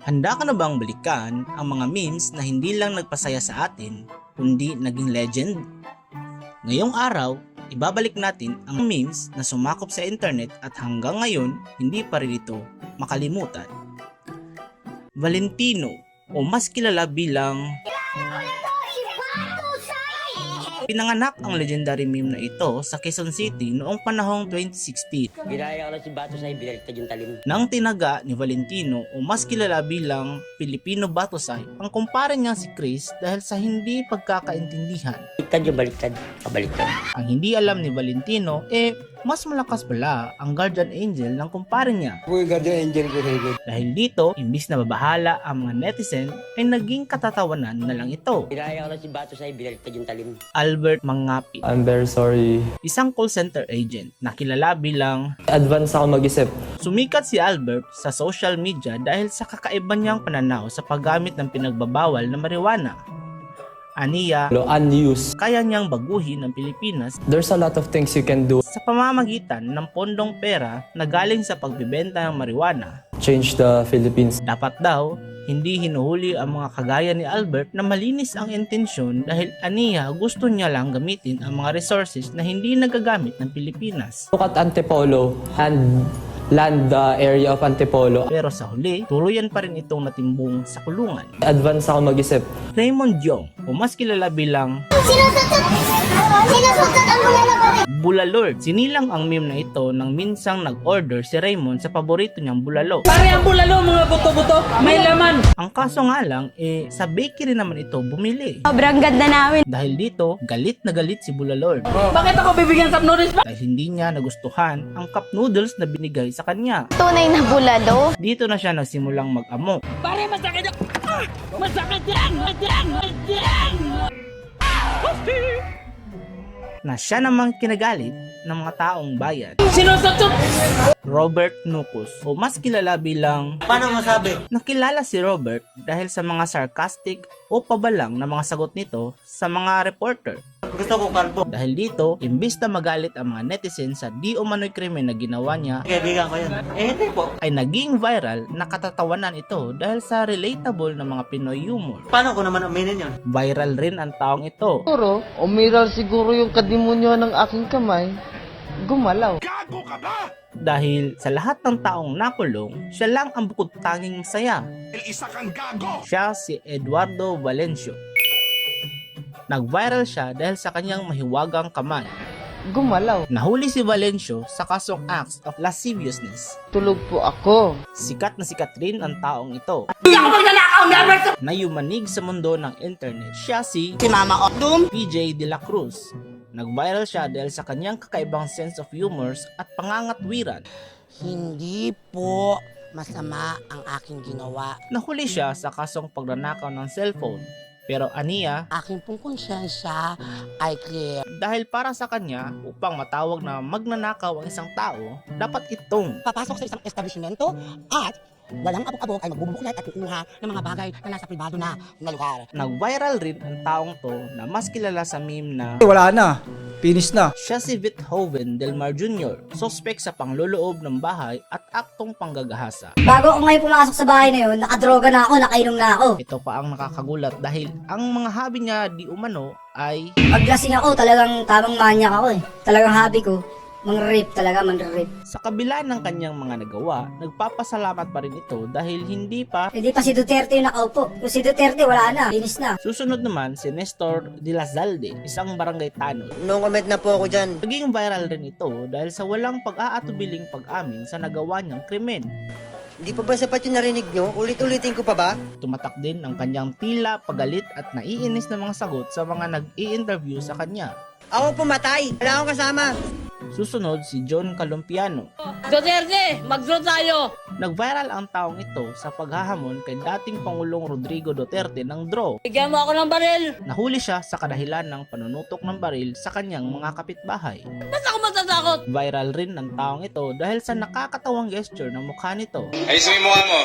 Handa ka na bang balikan ang mga memes na hindi lang nagpasaya sa atin, kundi naging legend? Ngayong araw, ibabalik natin ang memes na sumakop sa internet at hanggang ngayon, hindi pa rin ito makalimutan. Valentino, o mas kilala bilang pinanganak ang legendary meme na ito sa Quezon City noong panahong 2016. Ginaya ko lang si Batosay, binaliktad yung talim. Nang tinaga ni Valentino o mas kilala bilang Pilipino Batosay ang kumpare niya si Chris dahil sa hindi pagkakaintindihan. Baliktad yung baliktad, kabaliktad. Ang hindi alam ni Valentino mas malakas pala ang guardian angel ng kumpare niya. Uy, guardian angel ko rin. Dahil dito, imbis na babahala ang mga netizen ay naging katatawanan na lang ito. Ginaya ko lang si Batosay, binaliktad yung talim. Albert Mangapi, I'm very sorry. isang call center agent na kilala bilang Advance ako mag-isip. sumikat si Albert sa social media dahil sa kakaiba niyang pananaw sa paggamit ng pinagbabawal na marijuana. Aniya, Unused. kaya niyang baguhin ang Pilipinas There's a lot of things you can do. sa pamamagitan ng pondong pera na galing sa pagbibenta ng marijuana. Change the Philippines. Dapat daw, hindi hinuhuli ang mga kagaya ni Albert na malinis ang intensyon dahil aniya gusto niya lang gamitin ang mga resources na hindi nagagamit ng Pilipinas. Look at Antipolo and land the area of Antipolo. Pero sa huli, tuluyan pa rin itong natimbong sa kulungan. Advance ako mag-isip. Raymond Yong, o mas kilala bilang Sinusutot ang bulalo ko. Bulalord. Sinilang ang meme na ito nang minsang nag-order si Raymond sa paborito niyang bulalo. Pare ang bulalo, mga buto-buto, may laman. Ang kaso nga lang, sa bakery naman ito bumili. Sobrang ganda namin. Dahil dito, galit na galit si Bulalord. Bakit ako bibigyan sa noodles? Dahil hindi niya nagustuhan ang cup noodles na binigay sa kanya. Tunay na bulalo. Dito na siya nagsimulang mag-amok. Pare, masakit yan! Ah! Masakit yan! Masakit! Na siya namang kinagalit ng mga taong bayan. Sinusutot! Robert Nucos, o mas kilala bilang Paano masabi? nakilala si Robert dahil sa mga sarcastic o pabalang na mga sagot nito sa mga reporter. Gusto ko kalbo. Dahil dito, imbis na magalit ang mga netizens sa di umano'y krimen na ginawa niya, Kaibigan ko yan. Hindi po. ay naging viral na katatawanan ito dahil sa relatable na mga Pinoy humor. Paano ko naman aminin yun? Viral rin ang taong ito Siguro, umiral siguro yung kadimonyo ng aking kamay, gumalaw. dahil sa lahat ng taong nakulong, siya lang ang bukod tanging masaya. Siya si Eduardo Valencio. Nag-viral siya dahil sa kanyang mahiwagang kamay. Gumalaw. Nahuli si Valencio sa kasong acts of lasciviousness. Tulog po ako. Sikat na sikat rin ang taong ito. Na yumanig sa mundo ng internet. Siya si Mama Odum. PJ De La Cruz. Nag-viral siya dahil sa kanyang kakaibang sense of humor at pangangatwiran. Hindi po masama ang aking ginawa. Nahuli siya sa kasong pagnanakaw ng cellphone. Pero aniya, Aking pong konsyensya ay clear. dahil para sa kanya, upang matawag na magnanakaw ang isang tao, dapat itong Papasok sa isang establishmento at walang abog-abog ay magbubuklat at kukuha ng mga bagay na nasa pribado na lugar. nag-viral rin ang taong to na mas kilala sa meme na Wala na. Finish na. siya si Vithoven Del Mar Jr., suspect sa pangloloob ng bahay at aktong panggagahasa. Bago ako ngayon pumasok sa bahay na yun, nakadroga na ako, nakainom na ako. Ito pa ang nakakagulat dahil ang mga hobby niya di umano ay Paglasing ako, talagang tamang manyak ako eh. Talagang hobby ko, mang-rape talaga, mang-rape. sa kabila ng kanyang mga nagawa, nagpapasalamat pa rin ito dahil hindi pa. Hindi pa si Duterte yung nakaupo. Kung si Duterte, wala na, finish na. Susunod naman si Nestor de la Zalde, isang barangay tanod. No comment na po ako dyan. Naging viral rin ito dahil sa walang pag-aatubiling pag-amin sa nagawa niyang krimen. Hindi pa ba sapat yung narinig nyo? Ulit-ulitin ko pa ba? Tumatak din ang kanyang tila pagalit at naiinis na mga sagot sa mga nag-i-interview sa kanya. Ako pumatay. Wala akong kasama. Susunod si John Calumpiano. Duterte, mag-draw tayo! Nag-viral ang taong ito sa paghahamon kay dating Pangulong Rodrigo Duterte ng draw. Bigyan mo ako ng baril! Nahuli siya sa kadahilan ng panunutok ng baril sa kanyang mga kapitbahay. Ba't ako matatakot? Viral rin ang taong ito dahil sa nakakatawang gesture ng mukha nito. Ayusin mo yung mukha mo.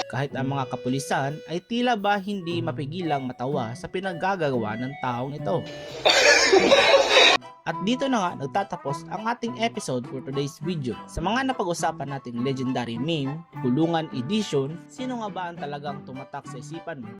Kahit ang mga kapulisan ay tila ba hindi mapigilang matawa sa pinaggagawa ng taong ito. At dito na nga nagtatapos ang ating episode for today's video. Sa mga napag-usapan natin legendary meme, kulungan edition, sino nga ba ang talagang tumatak sa isipan mo